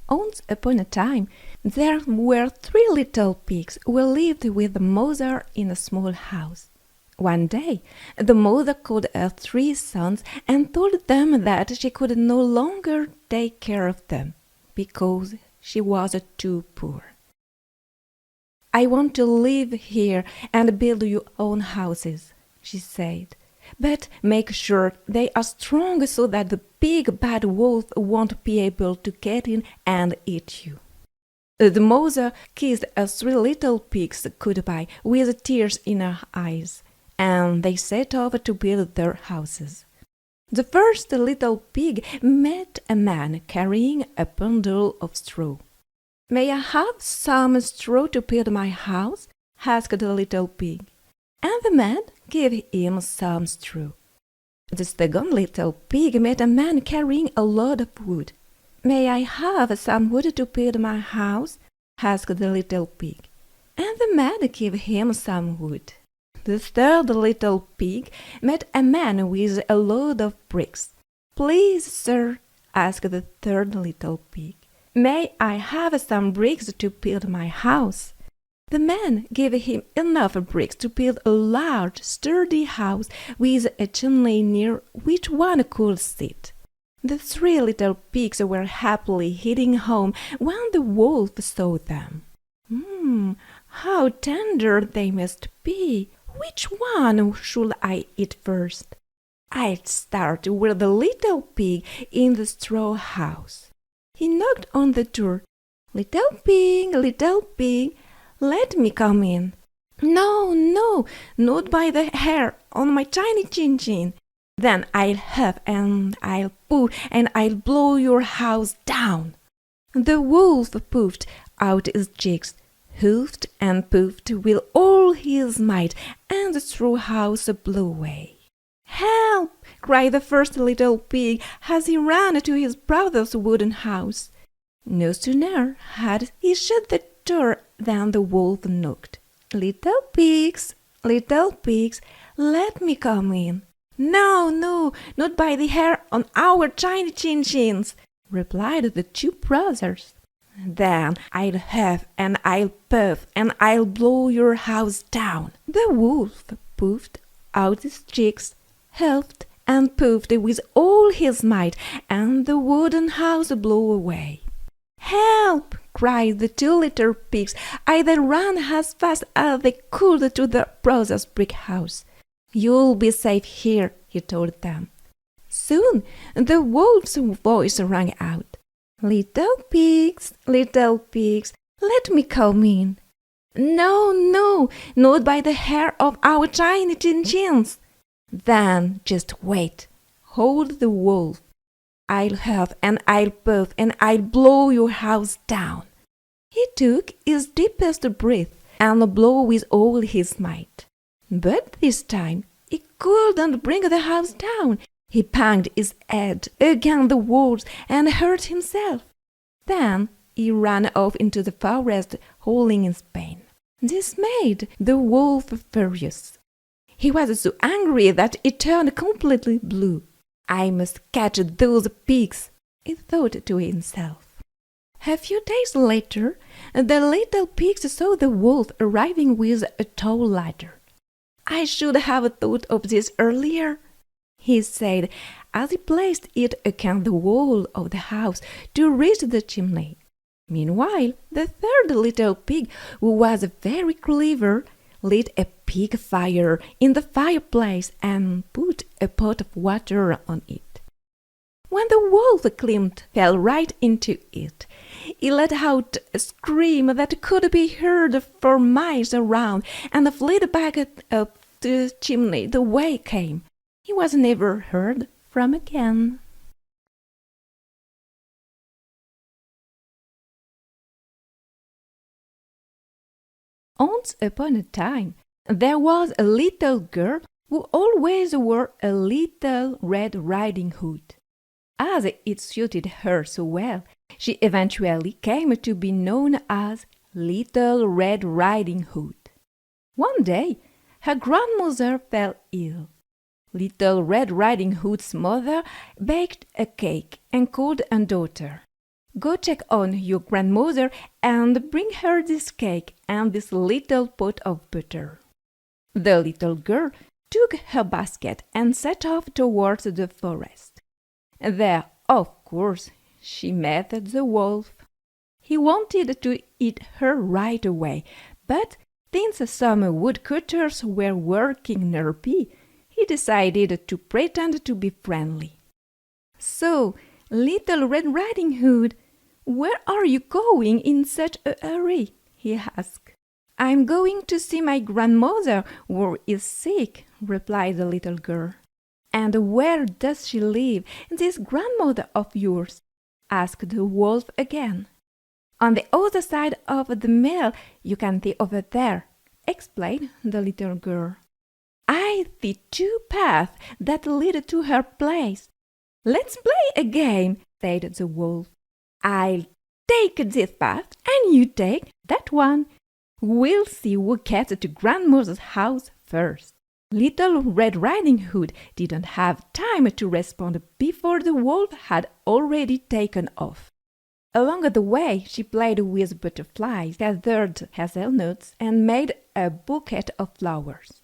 Once upon a time, there were 3 little pigs who lived with the mother in a small house. One day, the mother called her 3 sons and told them that she could no longer take care of them because she was too poor. "I want to live here and build your own houses," she said. "But make sure they are strong so that the big bad wolf won't be able to get in and eat you." The mother kissed her 3 little pigs goodbye with tears in her eyes, and they set off to build their houses. The first little pig met a man carrying a bundle of straw. "May I have some straw to build my house?" asked the little pig, and the man gave him some straw. The second little pig met a man carrying a load of wood. "May I have some wood to build my house?" asked the little pig, and the man gave him some wood. The third little pig met a man with a load of bricks. "Please, sir," asked the third little pig, "may I have some bricks to build my house?" The man gave him enough bricks to build a large, sturdy house with a chimney near which one could sit. The 3 little pigs were happily heading home when the wolf saw them. How tender they must be! Which one should I eat first? I'd start with the little pig in the straw house." He knocked on the door. Little pig, let me come in." "No, no, not by the hair on my tiny chin-chin. Then I'll huff and I'll puff and I'll blow your house down." The wolf puffed out his cheeks, huffed and puffed with all his might, and the straw house blew away. "Help!" cried the first little pig as he ran to his brother's wooden house. No sooner had he shut the door than the wolf knocked. Little pigs, let me come in." "No, no, not by the hair on our tiny chin-chins," replied the 2 brothers. "Then I'll huff and I'll puff and I'll blow your house down." The wolf puffed out his cheeks, huffed and puffed with all his might, and the wooden house blew away. "Help!" cried the 2 little pigs. They ran as fast as they could to their brother's brick house. "You'll be safe here," he told them. Soon the wolf's voice rang out. Little pigs, let me come in." "No, no, not by the hair of our tiny chin-chins." "Then just wait," howled the wolf. "I'll huff and I'll puff and I'll blow your house down." He took his deepest breath and blew with all his might. But this time he couldn't bring the house down. He banged his head against the walls and hurt himself. Then he ran off into the forest, howling in pain. This made the wolf furious. He was so angry that he turned completely blue. "I must catch those pigs," he thought to himself. A few days later, the little pigs saw the wolf arriving with a tall ladder. "I should have thought of this earlier," he said, as he placed it against the wall of the house to reach the chimney. Meanwhile, the third little pig, who was very clever, lit a big fire in the fireplace and put a pot of water on it. When the wolf fell right into it, he let out a scream that could be heard for miles around and fled back up the chimney the way it came. He was never heard from again. Once upon a time, there was a little girl who always wore a little Red Riding Hood. As it suited her so well, she eventually came to be known as Little Red Riding Hood. One day, her grandmother fell ill. Little Red Riding Hood's mother baked a cake and called her daughter. Go check on your grandmother and bring her this cake and this little pot of butter." The little girl took her basket and set off towards the forest. There, of course, she met the wolf. He wanted to eat her right away, but since some woodcutters were working nearby, he decided to pretend to be friendly. "So, Little Red Riding Hood, where are you going in such a hurry?" he asked. "I'm going to see my grandmother, who is sick," replied the little girl. "And where does she live, this grandmother of yours?" asked the wolf again. "On the other side of the mill, you can see over there," explained the little girl. "I see 2 paths that lead to her place." "Let's play a game," said the wolf. "I'll take this path and you take that one. We'll see who gets to grandmother's house first." Little Red Riding Hood didn't have time to respond before the wolf had already taken off. Along the way, she played with butterflies, gathered hazelnuts, and made a bouquet of flowers.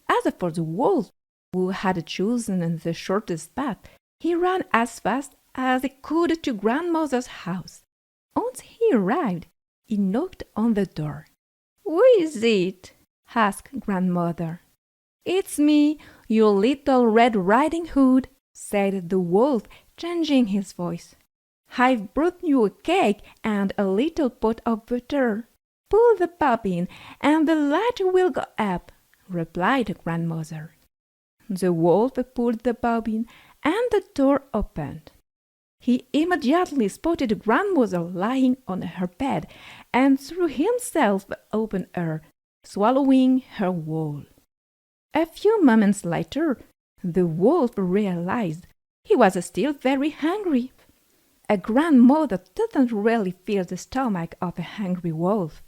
As for the wolf, who had chosen the shortest path, he ran as fast as he could to grandmother's house. Once he arrived, he knocked on the door. "Who is it?" asked grandmother. "It's me, your Little Red Riding Hood," said the wolf, changing his voice. "I've brought you a cake and a little pot of butter. Pull the bobbin and the light will go up," replied grandmother. The wolf pulled the bobbin and the door opened. He immediately spotted grandmother lying on her bed and threw himself upon her, swallowing her whole. A few moments later, the wolf realized he was still very hungry. A grandmother doesn't really fill the stomach of a hungry wolf.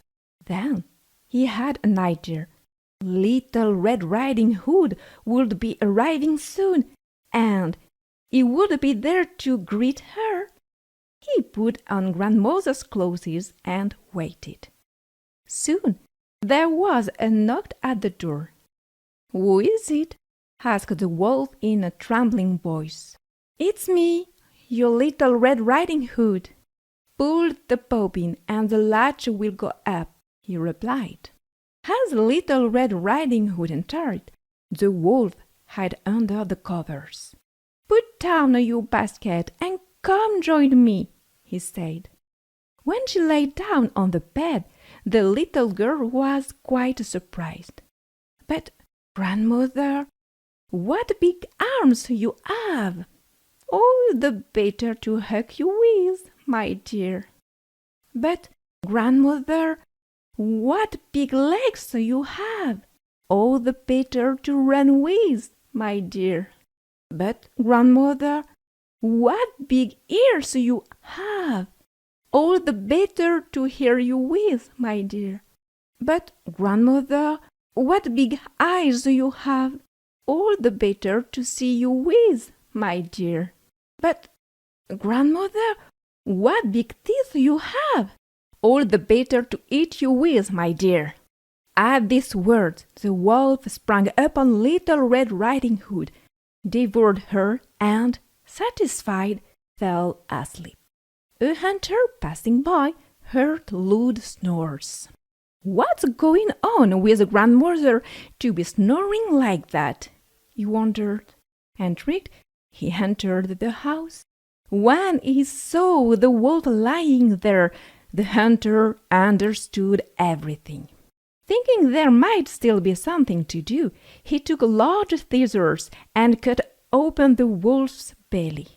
Then he had an idea. Little Red Riding Hood would be arriving soon, and he would be there to greet her. He put on grandmother's clothes and waited. Soon there was a knock at the door. "Who is it?" asked the wolf in a trembling voice. "It's me, your Little Red Riding Hood. Pull the bobbin and the latch will go up," he replied. As Little Red Riding Hood entered, the wolf hid under the covers. "Put down your basket and come join me," he said. When she lay down on the bed, the little girl was quite surprised. "But, grandmother, what big arms you have! All the better to hug you with, my dear." "But, grandmother, what big legs you have! All the better to run with, my dear." "But, grandmother, what big ears you have! All the better to hear you with, my dear." "But, grandmother, what big eyes you have! All the better to see you with, my dear." "But, grandmother, what big teeth you have! All the better to eat you with, my dear." At these words, the wolf sprang upon Little Red Riding Hood, devoured her, and, satisfied, fell asleep. A hunter passing by heard loud snores. "What's going on with grandmother to be snoring like that?" he wondered. Intrigued, he entered the house. When he saw the wolf lying there, the hunter understood everything. Thinking there might still be something to do, he took large scissors and cut open the wolf's belly.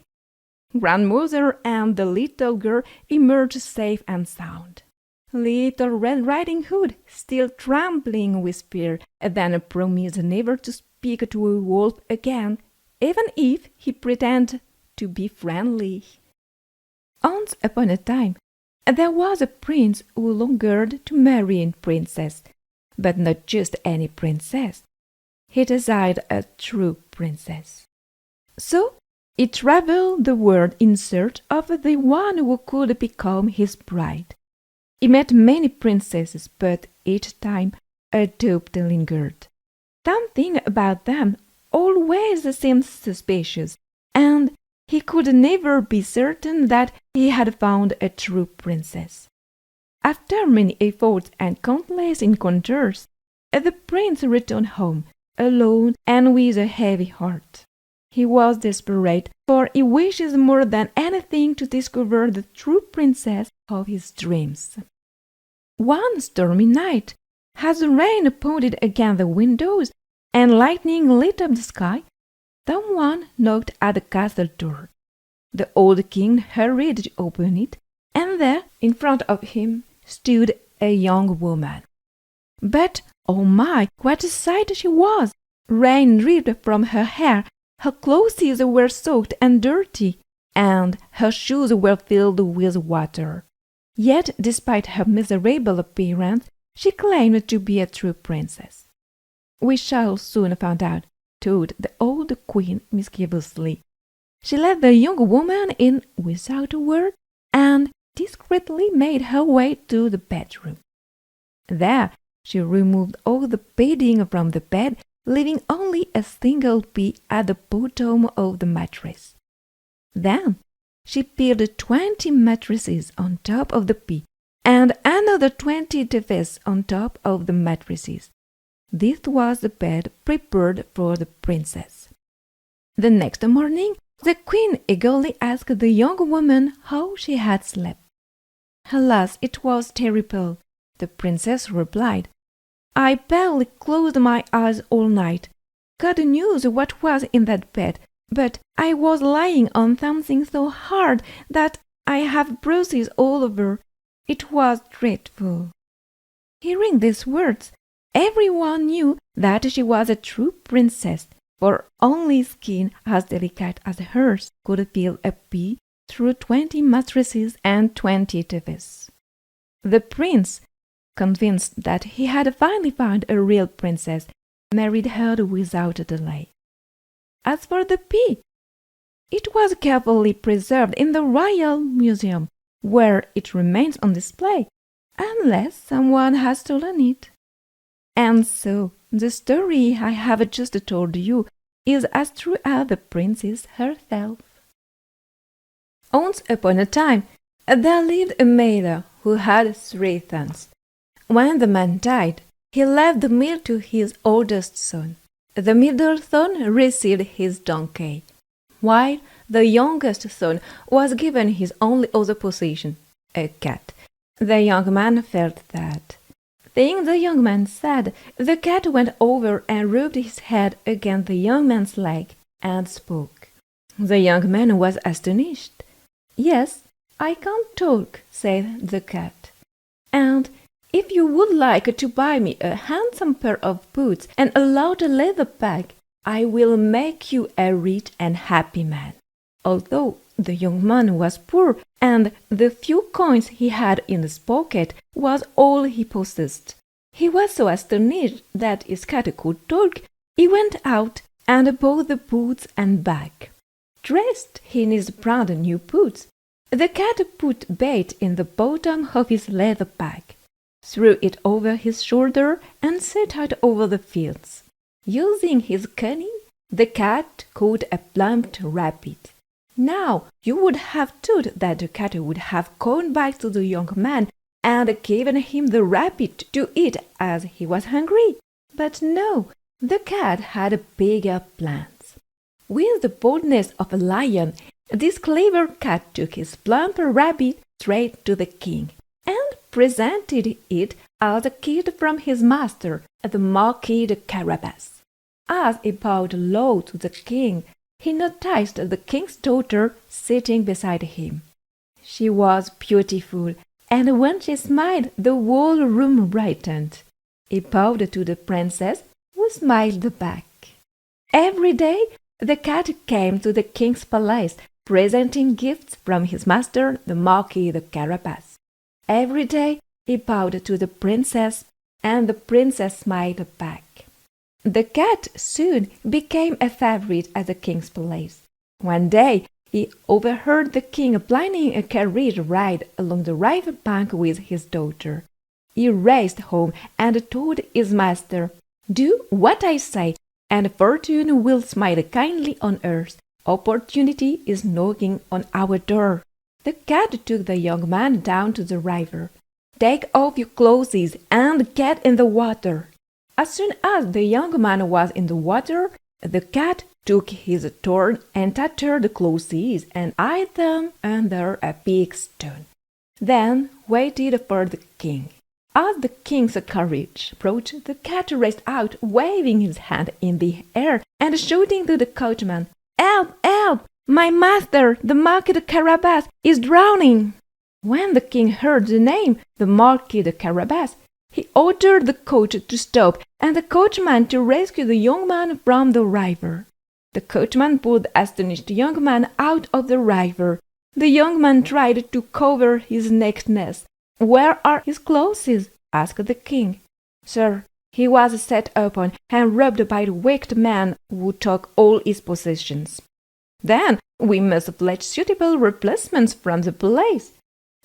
Grandmother and the little girl emerged safe and sound. Little Red Riding Hood, still trembling with fear, then promised never to speak to a wolf again, even if he pretended to be friendly. Once upon a time, there was a prince who longed to marry a princess, but not just any princess. He desired a true princess. So he traveled the world in search of the one who could become his bride. He met many princesses, but each time a doubt lingered. Something about them always seemed suspicious, and he could never be certain that he had found a true princess. After many efforts and countless encounters, the prince returned home, alone and with a heavy heart. He was desperate, for he wishes more than anything to discover the true princess of his dreams. One stormy night, as the rain pounded against the windows and lightning lit up the sky, someone knocked at the castle door. The old king hurried to open it, and there, in front of him, stood a young woman. But, oh my, what a sight she was! Rain dripped from her hair, her clothes were soaked and dirty, and her shoes were filled with water. Yet, despite her miserable appearance, she claimed to be a true princess. "We shall soon find out," thought the old queen mischievously. She let the young woman in without a word, and discreetly made her way to the bedroom. There she removed all the bedding from the bed, leaving only a single pea at the bottom of the mattress. Then she piled 20 mattresses on top of the pea, and another 20 divans on top of the mattresses. This was the bed prepared for the princess. The next morning, the queen eagerly asked the young woman how she had slept. "Alas, it was terrible," the princess replied. "I barely closed my eyes all night. God knows what was in that bed, but I was lying on something so hard that I have bruises all over. It was dreadful." Hearing these words, everyone knew that she was a true princess, for only skin as delicate as hers could feel a pea through 20 mattresses and 20 divans. The prince, convinced that he had finally found a real princess, married her without delay. As for the pea, it was carefully preserved in the royal museum, where it remains on display, unless someone has stolen it. And so, the story I have just told you is as true as the princess herself. Once upon a time, there lived a mother who had 3 sons. When the man died, he left the mill to his oldest son. The middle son received his donkey, while the youngest son was given his only other possession, a cat. The young man felt sad. Seeing the young man sad, the cat went over and rubbed his head against the young man's leg and spoke. The young man was astonished. "Yes, I can talk," said the cat. "And if you would like to buy me a handsome pair of boots and a large leather bag, I will make you a rich and happy man." Although the young man was poor, and the few coins he had in his pocket was all he possessed, he was so astonished that his cat could talk. He went out and bought the boots and bag. Dressed in his brand new boots, the cat put bait in the bottom of his leather bag, threw it over his shoulder, and set out over the fields. Using his cunning, the cat caught a plump rabbit. Now, you would have thought that the cat would have gone back to the young man and given him the rabbit to eat as he was hungry. But no, the cat had bigger plans. With the boldness of a lion, this clever cat took his plump rabbit straight to the king and presented it as a gift from his master, the Marquis de Carabas. As he bowed low to the king, he noticed the king's daughter sitting beside him. She was beautiful, and when she smiled, the whole room brightened. He bowed to the princess, who smiled back. Every day, the cat came to the king's palace, presenting gifts from his master, the Marquis de Carabas. Every day, he bowed to the princess, and the princess smiled back. The cat soon became a favorite at the king's palace. One day he overheard the king planning a carriage ride along the river bank with his daughter. He raced home and told his master, "Do what I say, and fortune will smile kindly on earth. Opportunity is knocking on our door." The cat took the young man down to the river. "Take off your clothes and get in the water." As soon as the young man was in the water, the cat took his torn and tattered clothes and hid them under a big stone. Then waited for the king. As the king's carriage approached, the cat raced out, waving his hand in the air and shouting to the coachman, "Help! Help! My master, the Marquis Carabas, is drowning!" When the king heard the name, the Marquis de Carabas, he ordered the coach to stop and the coachman to rescue the young man from the river. The coachman pulled the astonished young man out of the river. The young man tried to cover his nakedness. "Where are his clothes?" asked the king. "Sir, he was set upon and robbed by the wicked man who took all his possessions." "Then we must fetch suitable replacements from the place."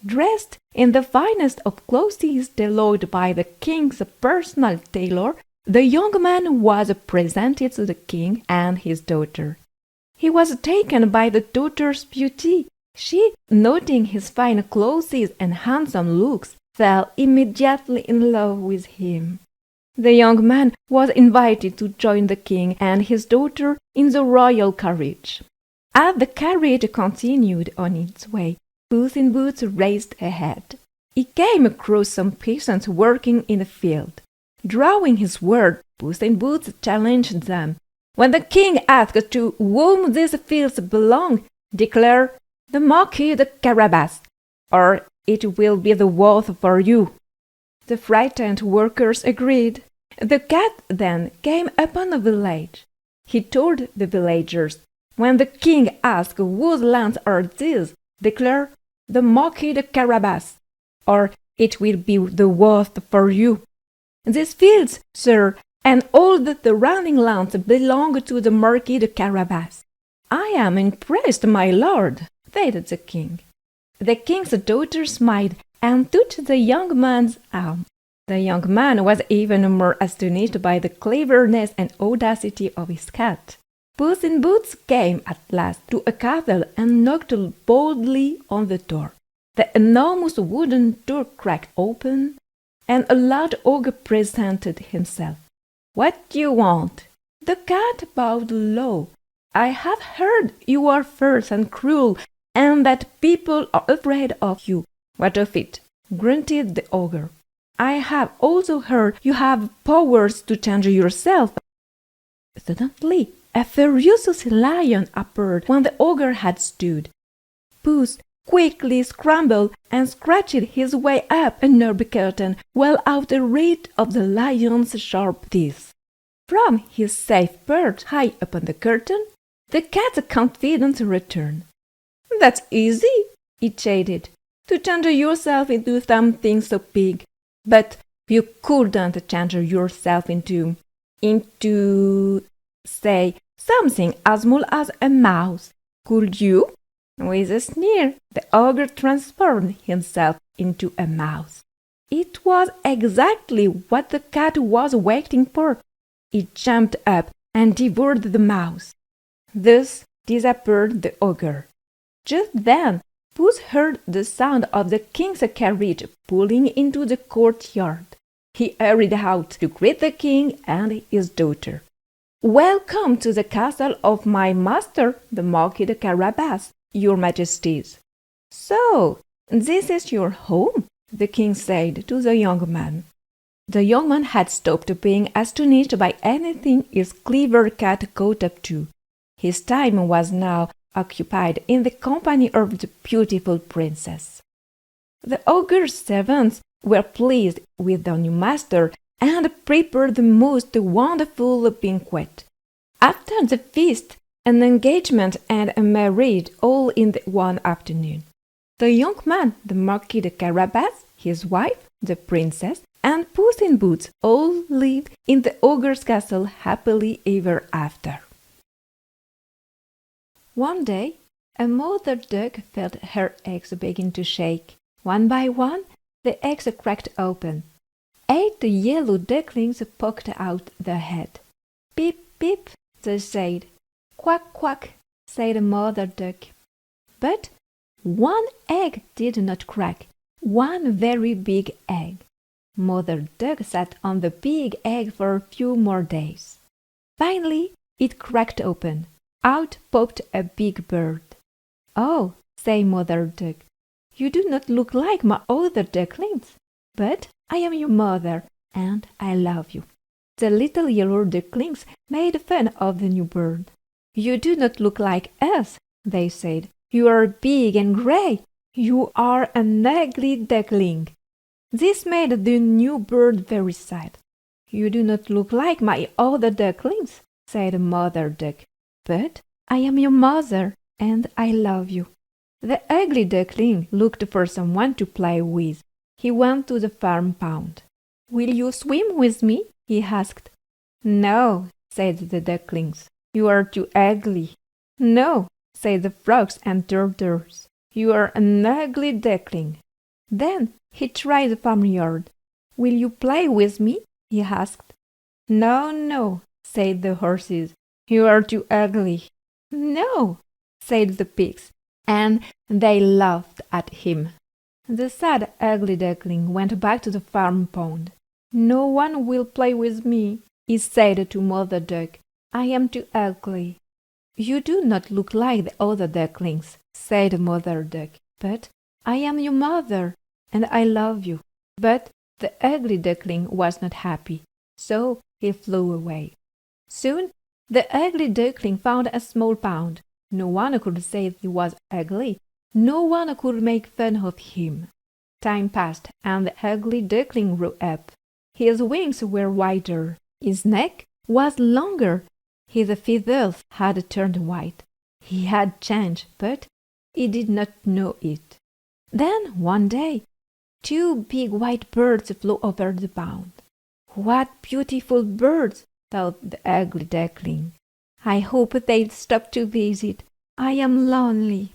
Dressed in the finest of clothes tailored by the king's personal tailor, the young man was presented to the king and his daughter. He was taken by the daughter's beauty. She, noting his fine clothes and handsome looks, fell immediately in love with him. The young man was invited to join the king and his daughter in the royal carriage. As the carriage continued on its way, Puss in Boots raced ahead. He came across some peasants working in a field. Drawing his sword, Puss in Boots challenged them. "When the king asks to whom these fields belong, declare the Marquis de Carabas, or it will be the worse for you." The frightened workers agreed. The cat then came upon a village. He told the villagers, "When the king asks whose lands are these, declare the Marquis de Carabas, or it will be the worse for you." "These fields, sir, and all the surrounding lands belong to the Marquis de Carabas." "I am impressed, my lord," said the king. The king's daughter smiled and touched the young man's arm. The young man was even more astonished by the cleverness and audacity of his cat. Puss in Boots came at last to a castle and knocked boldly on the door. The enormous wooden door cracked open, and a large ogre presented himself. "What do you want?" The cat bowed low. "I have heard you are fierce and cruel, and that people are afraid of you." "What of it?" grunted the ogre. "I have also heard you have powers to change yourself." Suddenly, a ferocious lion appeared when the ogre had stood. Puss quickly scrambled and scratched his way up under the curtain, well out of reach of the lion's sharp teeth. From his safe perch high upon the curtain, the cat's confidence returned. "That's easy," he chided, "to change yourself into something so big. But you couldn't change yourself into, say, something as small as a mouse, could you?" With a sneer, the ogre transformed himself into a mouse. It was exactly what the cat was waiting for. It jumped up and devoured the mouse. Thus disappeared the ogre. Just then, Puss heard the sound of the king's carriage pulling into the courtyard. He hurried out to greet the king and his daughter. "Welcome to the castle of my master, the Marquis de Carabas, your majesties." "So, this is your home?" the king said to the young man. The young man had stopped being astonished by anything his clever cat caught up to. His time was now occupied in the company of the beautiful princess. The ogre's servants were pleased with their new master and prepared the most wonderful banquet. After the feast, an engagement and a marriage all in one afternoon. The young man, the Marquis de Carabas, his wife, the princess, and Puss in Boots all lived in the ogre's castle happily ever after. One day, a mother duck felt her eggs begin to shake. One by one, the eggs cracked open. 8 yellow ducklings poked out their head. "Peep, peep," they said. "Quack, quack," said Mother Duck. But one egg did not crack, one very big egg. Mother Duck sat on the big egg for a few more days. Finally, it cracked open. Out popped a big bird. "Oh," said Mother Duck, "you do not look like my other ducklings, but I am your mother, and I love you." The little yellow ducklings made fun of the new bird. "You do not look like us," they said. "You are big and gray. You are an ugly duckling." This made the new bird very sad. "You do not look like my other ducklings," said Mother Duck, "but I am your mother, and I love you." The ugly duckling looked for someone to play with. He went to the farm pond. "Will you swim with me?" he asked. "No," said the ducklings. "You are too ugly." "No," said the frogs and turtles. "You are an ugly duckling." Then he tried the farmyard. "Will you play with me?" he asked. "No, no," said the horses. "You are too ugly." "No," said the pigs, and they laughed at him. The sad, ugly duckling went back to the farm pond. "No one will play with me," he said to Mother Duck. "I am too ugly." "You do not look like the other ducklings," said Mother Duck, "but I am your mother, and I love you." But the ugly duckling was not happy, so he flew away. Soon the ugly duckling found a small pond. No one could say he was ugly. No one could make fun of him. Time passed, and the ugly duckling grew up. His wings were wider. His neck was longer. His feathers had turned white. He had changed, but he did not know it. Then, one day, 2 big white birds flew over the pond. "What beautiful birds!" thought the ugly duckling. "I hope they'll stop to visit. I am lonely."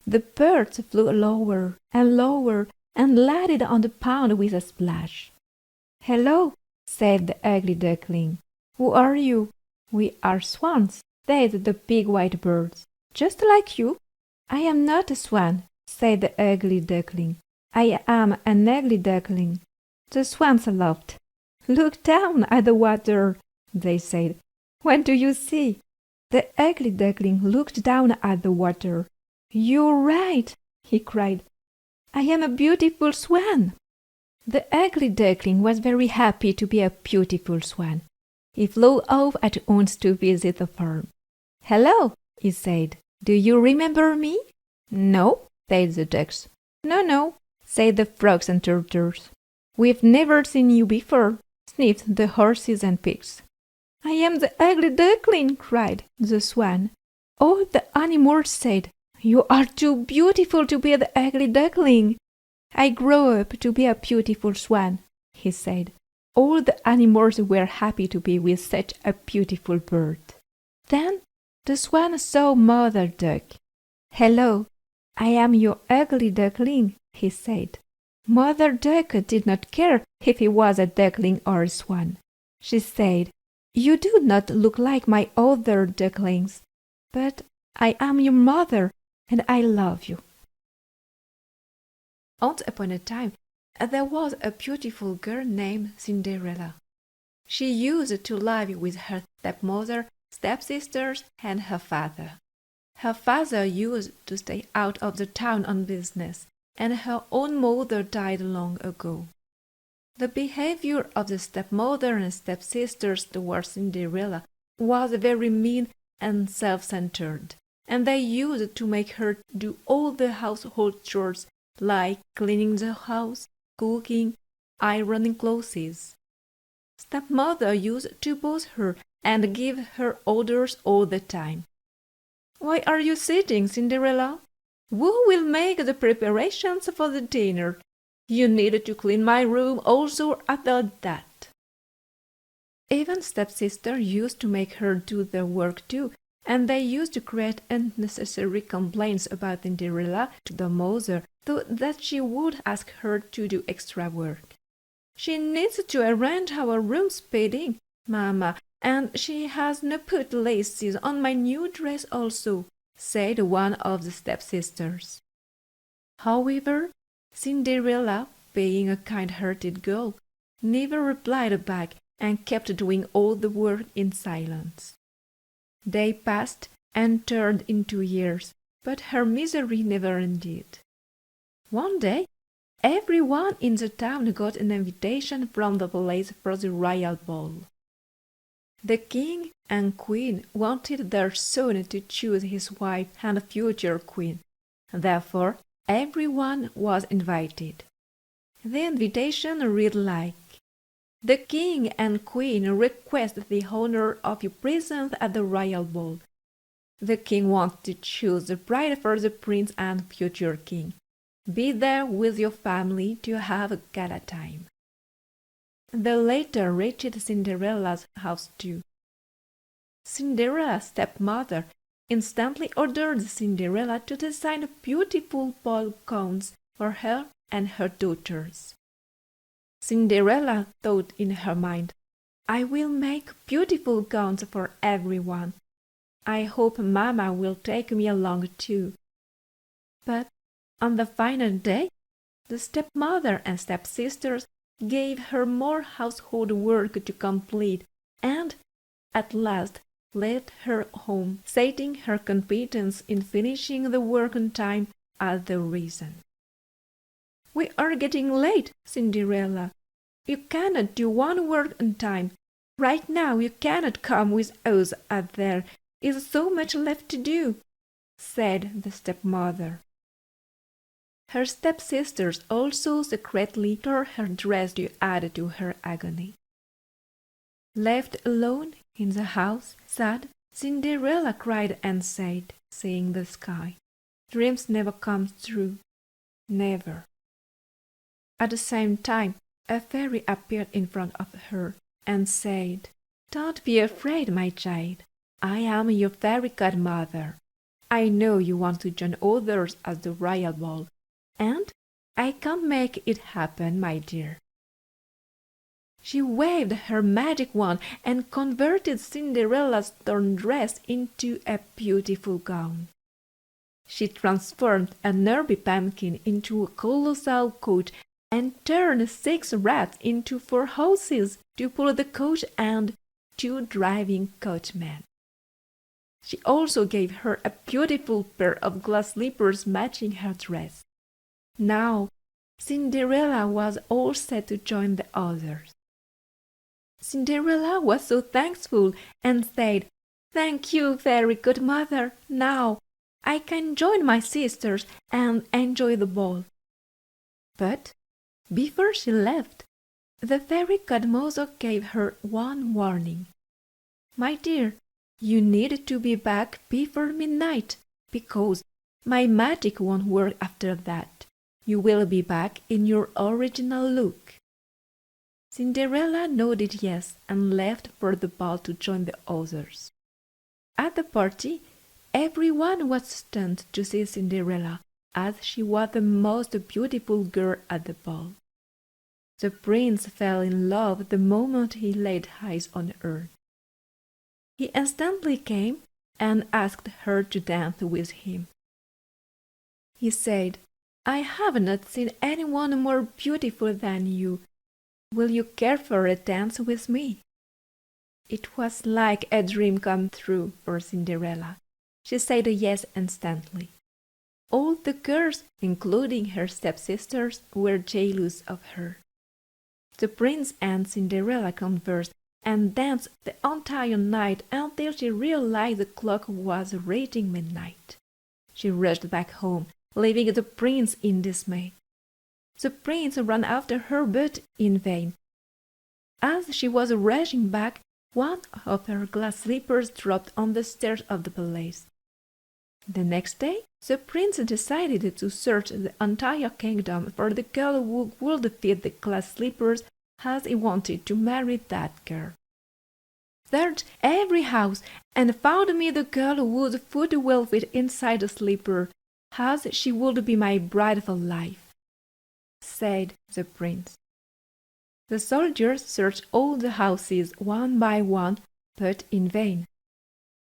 The birds flew lower and lower and landed on the pond with a splash. "Hello," said the ugly duckling. "Who are you?" "We are swans," said the big white birds. "Just like you." "I am not a swan," said the ugly duckling. "I am an ugly duckling." The swans laughed. "Look down at the water," they said. "What do you see?" The ugly duckling looked down at the water. "You're right," he cried. "I am a beautiful swan." The ugly duckling was very happy to be a beautiful swan. He flew off at once to visit the farm. "Hello," he said. "Do you remember me?" "No," said the ducks. "No, no," said the frogs and turtles. "We've never seen you before," sniffed the horses and pigs. "I am the ugly duckling," cried the swan. All the animals said, "You are too beautiful to be the ugly duckling." "I grow up to be a beautiful swan," he said. All the animals were happy to be with such a beautiful bird. Then the swan saw Mother Duck. "Hello, I am your ugly duckling," he said. Mother Duck did not care if he was a duckling or a swan. She said, "You do not look like my other ducklings, but I am your mother, and I love you." Once upon a time, there was a beautiful girl named Cinderella. She used to live with her stepmother, stepsisters, and her father. Her father used to stay out of the town on business, and her own mother died long ago. The behavior of the stepmother and stepsisters towards Cinderella was very mean and self-centered, and they used to make her do all the household chores, like cleaning the house, cooking, ironing clothes. Stepmother used to boss her and give her orders all the time. "Why are you sitting, Cinderella? Who will make the preparations for the dinner? You need to clean my room also after that." Even stepsister used to make her do the work too, and they used to create unnecessary complaints about Cinderella to the mother, so that she would ask her to do extra work. "She needs to arrange our room speeding, Mamma, and she has not put laces on my new dress also," said one of the stepsisters. However, Cinderella, being a kind-hearted girl, never replied back and kept doing all the work in silence. Day passed and turned into years, but her misery never ended. One day, everyone in the town got an invitation from the palace for the royal ball. The king and queen wanted their son to choose his wife and future queen. Therefore, everyone was invited. The invitation read like, "The king and queen request the honor of your presence at the royal ball. The king wants to choose the bride for the prince and future king. Be there with your family to have a gala time." The letter reached Cinderella's house too. Cinderella's stepmother instantly ordered Cinderella to design beautiful ball gowns for her and her daughters. Cinderella thought in her mind, "I will make beautiful gowns for everyone. I hope Mamma will take me along too." But on the final day, the stepmother and stepsisters gave her more household work to complete, and at last left her home, citing her competence in finishing the work on time as the reason. "We are getting late, Cinderella. You cannot do one work on time. Right now you cannot come with us, as there is so much left to do," said the stepmother. Her stepsisters also secretly tore her dress to add to her agony. Left alone in the house, sad, Cinderella cried and said, seeing the sky, "Dreams never come true, never." At the same time, a fairy appeared in front of her and said, "Don't be afraid, my child. I am your fairy godmother. I know you want to join others at the royal ball, and I can make it happen, my dear." She waved her magic wand and converted Cinderella's torn dress into a beautiful gown. She transformed a nervy pumpkin into a colossal coach and turned 6 rats into 4 horses to pull the coach and 2 driving coachmen. She also gave her a beautiful pair of glass slippers matching her dress. Now, Cinderella was all set to join the others. Cinderella was so thankful and said, "Thank you, fairy godmother. Now I can join my sisters and enjoy the ball." But before she left, the fairy godmother gave her one warning. "My dear, you need to be back before midnight, because my magic won't work after that. You will be back in your original look." Cinderella nodded yes and left for the ball to join the others. At the party, everyone was stunned to see Cinderella, as she was the most beautiful girl at the ball. The prince fell in love the moment he laid eyes on her. He instantly came and asked her to dance with him. He said, "I have not seen anyone more beautiful than you. Will you care for a dance with me?" It was like a dream come true for Cinderella. She said yes instantly. All the girls, including her stepsisters, were jealous of her. The prince and Cinderella conversed and danced the entire night until she realized the clock was reaching midnight. She rushed back home, leaving the prince in dismay. The prince ran after her, but in vain. As she was rushing back, one of her glass slippers dropped on the stairs of the palace. The next day, the prince decided to search the entire kingdom for the girl who would fit the glass slippers, as he wanted to marry that girl. searched every house, and found me the girl whose foot will fit inside the slipper, as she would be my bride for life," said the prince. The soldiers searched all the houses one by one, but in vain.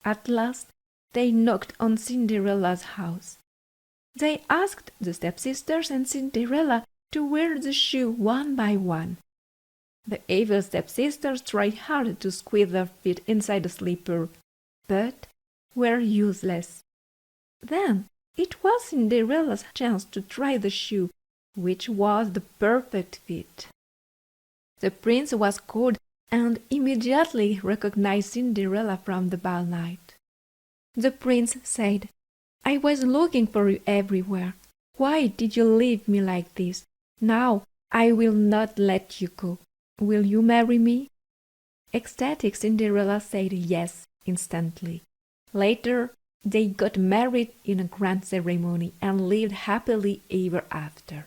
At last they knocked on Cinderella's house. They asked the stepsisters and Cinderella to wear the shoe one by one. The evil stepsisters tried hard to squeeze their feet inside the slipper, but were useless. Then it was Cinderella's chance to try the shoe, which was the perfect fit. The prince was cold and immediately recognized Cinderella from the ball night. The prince said, "I was looking for you everywhere. Why did you leave me like this? Now I will not let you go. Will you marry me?" Ecstatic Cinderella said yes instantly. Later, they got married in a grand ceremony and lived happily ever after.